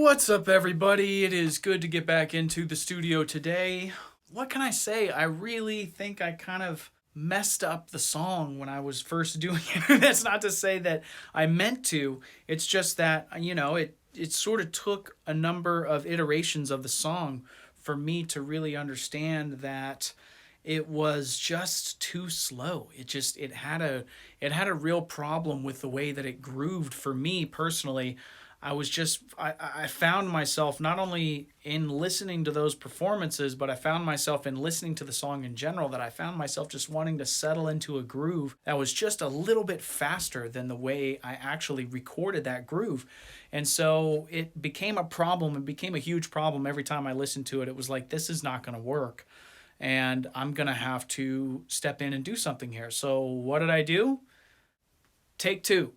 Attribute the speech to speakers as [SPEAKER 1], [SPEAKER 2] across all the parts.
[SPEAKER 1] What's up, everybody? It is good to get back into the studio today. What can I say? I really think I kind of messed up the song when I was first doing it. That's not to say that I meant to. It's just that, it sort of took a number of iterations of the song for me to really understand that it was just too slow. It had a real problem with the way that it grooved for me personally. I found myself not only in listening to those performances, but I found myself in listening to the song in general, that I found myself just wanting to settle into a groove that was just a little bit faster than the way I actually recorded that groove. And so it became a problem. It became a huge problem every time I listened to it. It was like, this is not going to work. And I'm going to have to step in and do something here. So what did I do? Take two.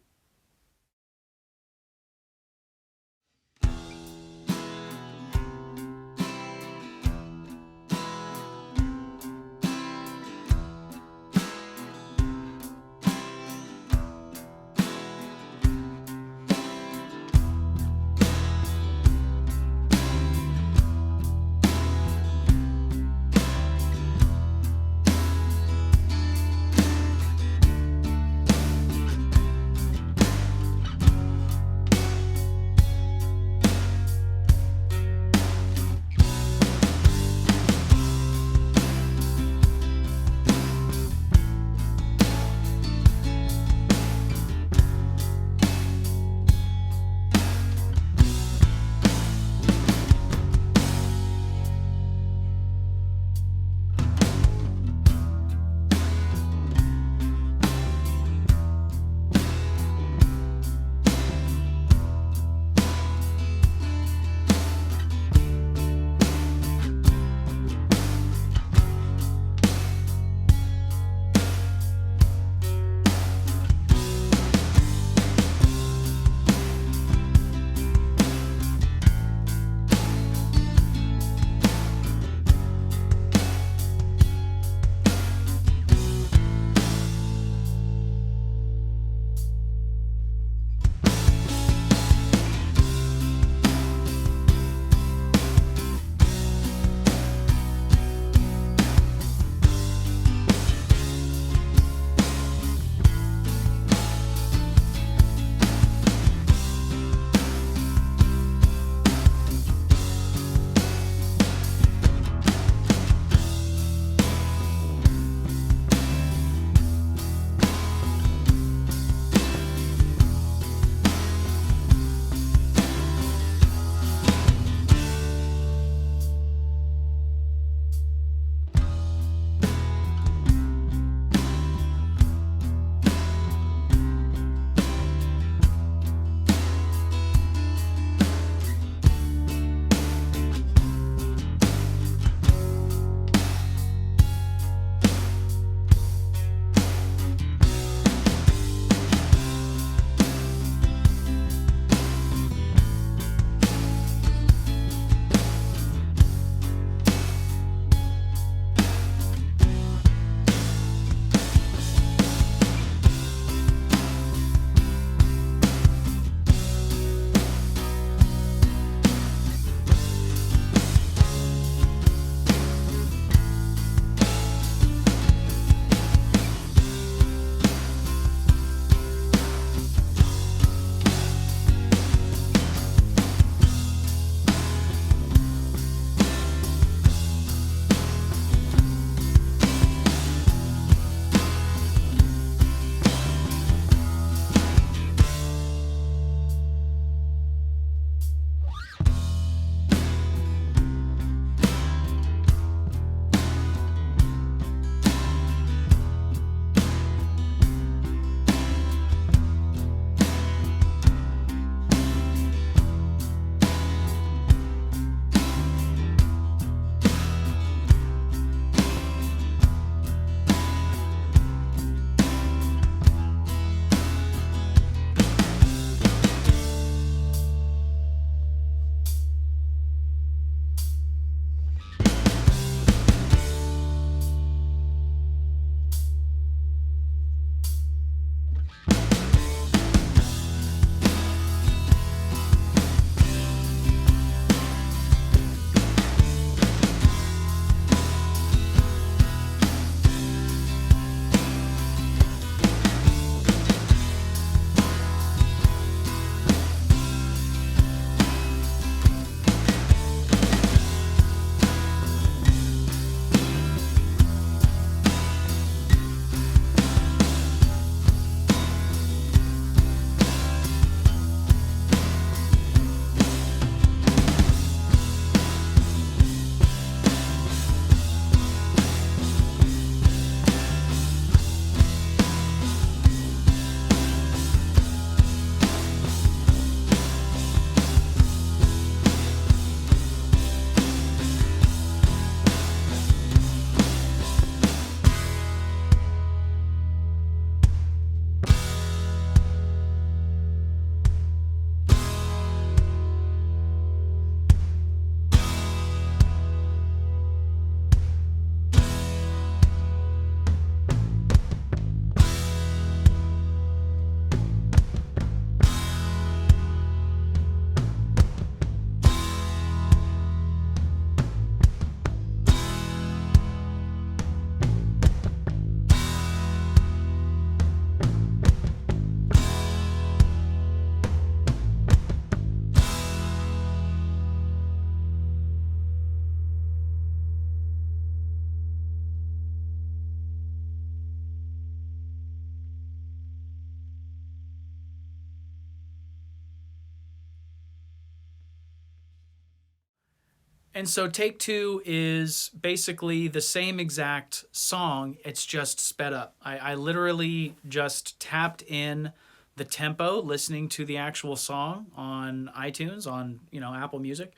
[SPEAKER 1] And so take two is basically the same exact song. It's just sped up. I literally just tapped in the tempo, listening to the actual song on iTunes, on, you know, Apple Music.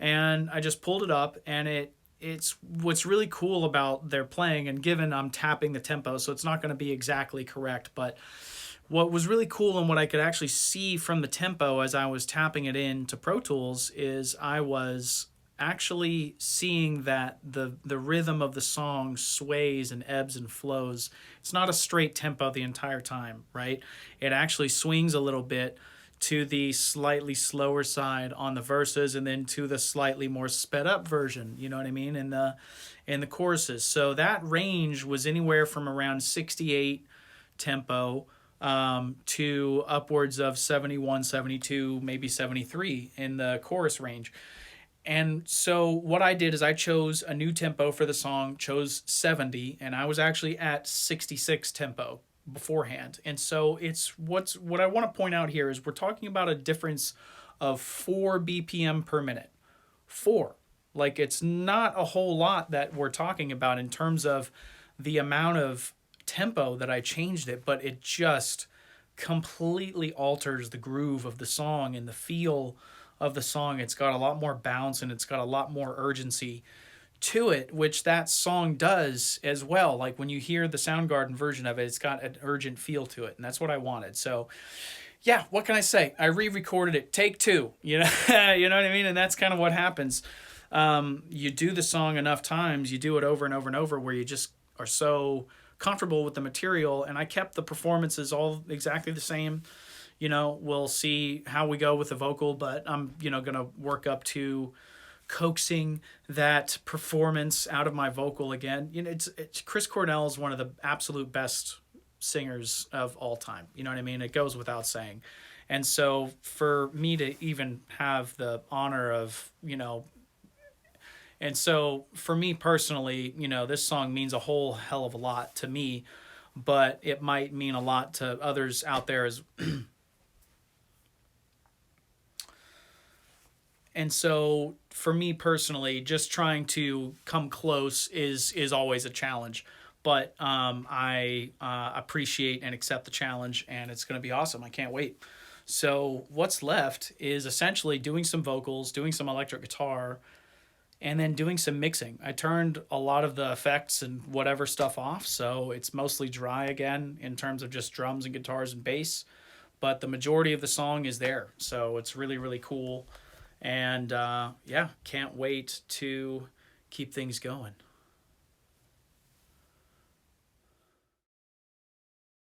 [SPEAKER 1] And I just pulled it up, and it's what's really cool about their playing, and given I'm tapping the tempo, so it's not going to be exactly correct, but what was really cool and what I could actually see from the tempo as I was tapping it into Pro Tools is I was actually seeing that the rhythm of the song sways and ebbs and flows. It's not a straight tempo the entire time, right? It actually swings a little bit to the slightly slower side on the verses, and then to the slightly more sped up version, you know what I mean, in the choruses. So that range was anywhere from around 68 tempo to upwards of 71, 72, maybe 73 in the chorus range. And so what I did is I chose a new tempo for the song, chose 70, and I was actually at 66 tempo beforehand. And so what I want to point out here is we're talking about a difference of 4 BPM per minute. 4. Like, it's not a whole lot that we're talking about in terms of the amount of tempo that I changed it, but it just completely alters the groove of the song and the feel of the song. It's got a lot more bounce, and it's got a lot more urgency to it, which that song does as well. Like, when you hear the Soundgarden version of it, it's got an urgent feel to it, and that's what I wanted. So yeah, what can I say? I re-recorded it, take two, you know, you know what I mean? And that's kind of what happens. You do the song enough times, you do it over and over and over, where you just are so comfortable with the material. And I kept the performances all exactly the same. You know, we'll see how we go with the vocal, but I'm, you know, going to work up to coaxing that performance out of my vocal again. You know, it's Chris Cornell is one of the absolute best singers of all time. You know what I mean? It goes without saying. And so for me to even have the honor of, you know, and so for me personally, you know, this song means a whole hell of a lot to me, but it might mean a lot to others out there as And so for me personally, just trying to come close is always a challenge. But I appreciate and accept the challenge, and it's going to be awesome. I can't wait. So what's left is essentially doing some vocals, doing some electric guitar, and then doing some mixing. I turned a lot of the effects and whatever stuff off, so it's mostly dry again in terms of just drums and guitars and bass. But the majority of the song is there, so it's really, really cool. And yeah, can't wait to keep things going.